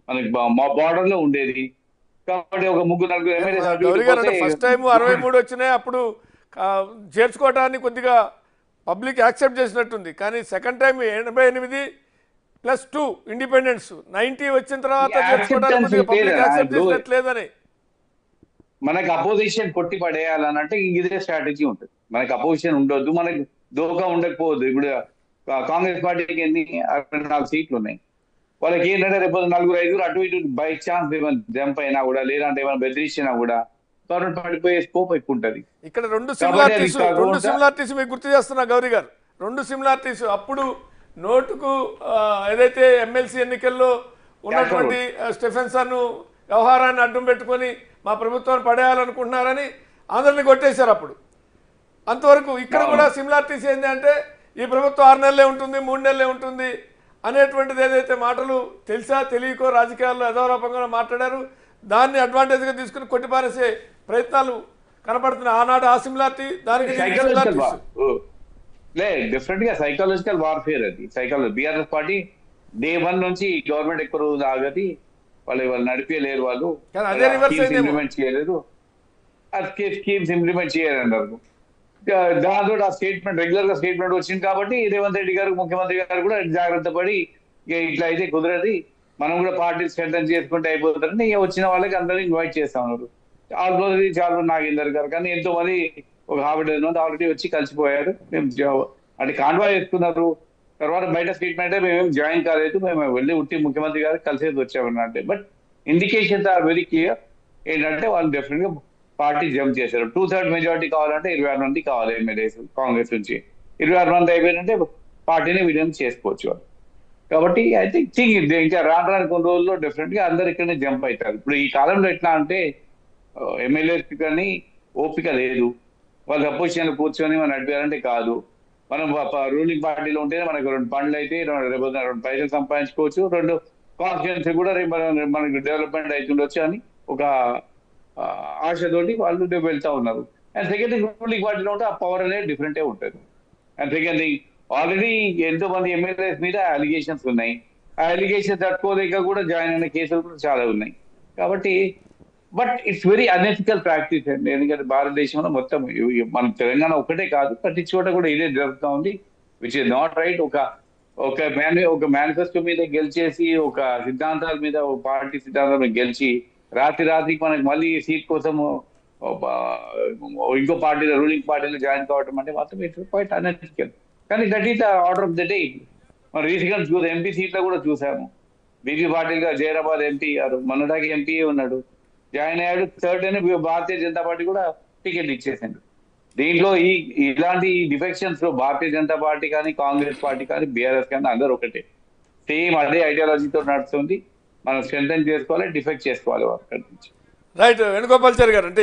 మనకి మా బార్డర్ లో ఉండేది. కాబట్టి ఒక ముగ్గురు నలుగురు ఎమ్మెల్యేస్ అటు ఇటు గౌరీ గారు పోతే అంటే ఫస్ట్ టైం 63 వచ్చినాయి, అప్పుడు చేర్చుకోవటాన్ని కొద్దిగా పబ్లిక్ యాక్సెప్ట్ చేసినట్టుంది. కానీ సెకండ్ టైం 88+2 ఇండిపెండెన్స్ 90 వచ్చిన తర్వాత చేర్చుకోవడానికి యాక్సెప్టెన్స్ కొద్దిగా పబ్లిక్ లేదనా యాక్సెప్ట్ ఇప్పుడు. చేసినట్లేదని. మనకి అపోజిషన్ కొట్టి పడేయాలని అంటే ఇదే స్ట్రాటజీ ఉంటుంది. మనకి అపోజిషన్ ఉండొద్దు, మనకి దోకా ఉండకపోవద్దు. ఇప్పుడు కాంగ్రెస్ పార్టీకి ఎన్ని 64 సీట్లు ఉన్నాయి. వాళ్ళకి ఏంటంటే రేపు నలుగురు ఐదుగురు అటు ఇటు బై ఛాన్స్ ఏమైనా జంప్ అయినా కూడా, లేదంటే ఏమైనా బెదిరించినా కూడా గవర్నమెంట్ పడిపోయే స్కోప్ ఎక్కువ ఉంటుంది. ఇక్కడ రెండు కాబట్టి అది సిమిలారిటీస్ మీకు గుర్తు చేస్తున్నా గౌరీ గారు. రెండు సిమిలారిటీస్ అప్పుడు నోటుకు ఏదైతే ఎమ్మెల్సీ ఎన్నికల్లో ఉన్నటువంటి స్టెఫెన్సన్ వ్యవహారాన్ని అడ్డం పెట్టుకొని మా ప్రభుత్వాన్ని పడేయాలనుకుంటున్నారని అందరిని కొట్టేశారు అప్పుడు. అంతవరకు ఇక్కడ కూడా సిమిలారిటీస్ ఏంటి అంటే ఈ ప్రభుత్వం 6 నెలలే ఉంటుంది, 3 నెలలే ఉంటుంది అనేటువంటిది ఏదైతే మాటలు తెలిసా తెలియకో రాజకీయాల్లో యథారూపంగా మాట్లాడారు, దాన్ని అడ్వాంటేజ్గా తీసుకుని కొట్టిపారేసే ప్రయత్నాలు కనపడుతున్నాయి. ఆనాడు ఆ సిమిలారిటీ, దానికి డిఫరెంట్ గా సైకాలజికల్ వార్ఫేర్ అది. సైకాలజీ బీఆర్ఎస్ పార్టీ డే 1 నుంచి గవర్నమెంట్ ఎక్కువ రోజు ఆగది, వాళ్ళు నడిపేయలేరు, వాళ్ళు ఇంప్లిమెంట్ చేయలేదు, స్కీమ్స్ ఇంప్లిమెంట్ చేయాలన్నారు. దాంతో ఆ స్టేట్మెంట్ రెగ్యులర్ గా స్టేట్మెంట్ వచ్చింది. కాబట్టి రేవంత్ రెడ్డి గారు ముఖ్యమంత్రి గారు కూడా జాగ్రత్త పడి ఇట్లా అయితే కుదరది, మనం కూడా పార్టీ స్ట్రెంథన్ చేసుకుంటే అయిపోతారని వచ్చిన వాళ్ళకి అందరూ ఇన్వైట్ చేస్తా ఉన్నారు. చాలా నాగేందర్ గారు కానీ ఎంతో మంది ఒక 50 మంది ఆల్రెడీ వచ్చి కలిసిపోయారు. మేము అంటే కాన్వా చేసుకున్నారు. తర్వాత బయట స్టేట్మెంట్ మేము జాయిన్ కాలేదు, మేము వెళ్ళి ఉట్టి ముఖ్యమంత్రి గారు కలిసేది వచ్చామన్నట్టే. But indications are very clear. ఏంటంటే వాళ్ళు డెఫినెట్ గా పార్టీ జంప్ చేశారు. 2/3 మెజారిటీ కావాలంటే 26 మంది కావాలి ఎమ్మెల్యేస్ కాంగ్రెస్ నుంచి. 26 మంది అయిపోయిందంటే పార్టీని విలీనం చేసుకోవచ్చు వాళ్ళు. కాబట్టి ఐ థింక్ ఇంకా రాను కొన్ని రోజుల్లో డెఫినెట్ గా అందరు ఇక్కడనే జంప్ అవుతారు. ఇప్పుడు ఈ కాలంలో ఎట్లా అంటే ఎమ్మెల్యేస్ కానీ ఓపిక లేదు, వాళ్ళు అపోజిషన్ కూర్చొని మనం నడిపారంటే కాదు. మనం రూలింగ్ పార్టీలో ఉంటేనే మనకు 2 పనులు అయితే 2 పైసలు సంపాదించుకోవచ్చు, 2 కాన్స్టిట్యున్సీ కూడా మనకు డెవలప్మెంట్ అవుతుండొచ్చు అని ఒక ఆశతోటి వాళ్ళు వెళ్తా ఉన్నారు. అండ్ సెకండ్ రూలింగ్ పార్టీలో ఉంటే ఆ పవర్ అనేది డిఫరెంటే ఉంటుంది. అండ్ సెకండ్ ఆల్రెడీ ఎంతో మంది ఎమ్మెల్యేస్ మీద అలిగేషన్స్ ఉన్నాయి. ఆ అలిగేషన్స్ తట్టుకోలేక కూడా జాయిన్ అయిన కేసులు కూడా చాలా ఉన్నాయి. కాబట్టి but it's very unethical practice అండి. ఎందుకంటే భారతదేశంలో మొత్తం మన తెలంగాణ ఒకటే కాదు, ప్రతి చోట కూడా ఇదే జరుగుతూ ఉంది, విచ్ ఇస్ నాట్ రైట్. ఒక మేనిఫెస్టో మీద గెలిచేసి, ఒక సిద్ధాంతాల మీద, ఒక పార్టీ సిద్ధాంతాల మీద గెలిచి రాత్రికి మనకి మళ్ళీ సీట్ కోసం ఇంకో పార్టీలో రూలింగ్ పార్టీలో జాయిన్ కావడం అంటే మాత్రం ఇట్స్ క్వైట్ అన్ఎథికల్. కానీ that is the order of the day. మనం రీసెంట్ ఎంపీ సీట్లో కూడా చూసాము. బీజీ పార్టీగా జైరాబాద్ ఎంపీ గారు మొన్నటికి ఎంపీ ఉన్నాడు, జాయిన్ అయ్యాడు. థర్డ్ అని భారతీయ జనతా పార్టీ కూడా టికెట్ ఇచ్చేసింది. దీంట్లో ఇలాంటి డిఫెక్షన్స్ లో భారతీయ జనతా పార్టీ కానీ, కాంగ్రెస్ పార్టీ కానీ, బీఆర్ఎస్ కానీ అందరూ ఒకటే, సేమ్ అదే ఐడియాలజీతో నడుస్తుంది. మనం స్ట్రెంథెన్ చేసుకోవాలి, డిఫెక్ట్ చేసుకోవాలి అక్కడి నుంచి. రైట్. వేణుగోపాల్చారి గారు అంటే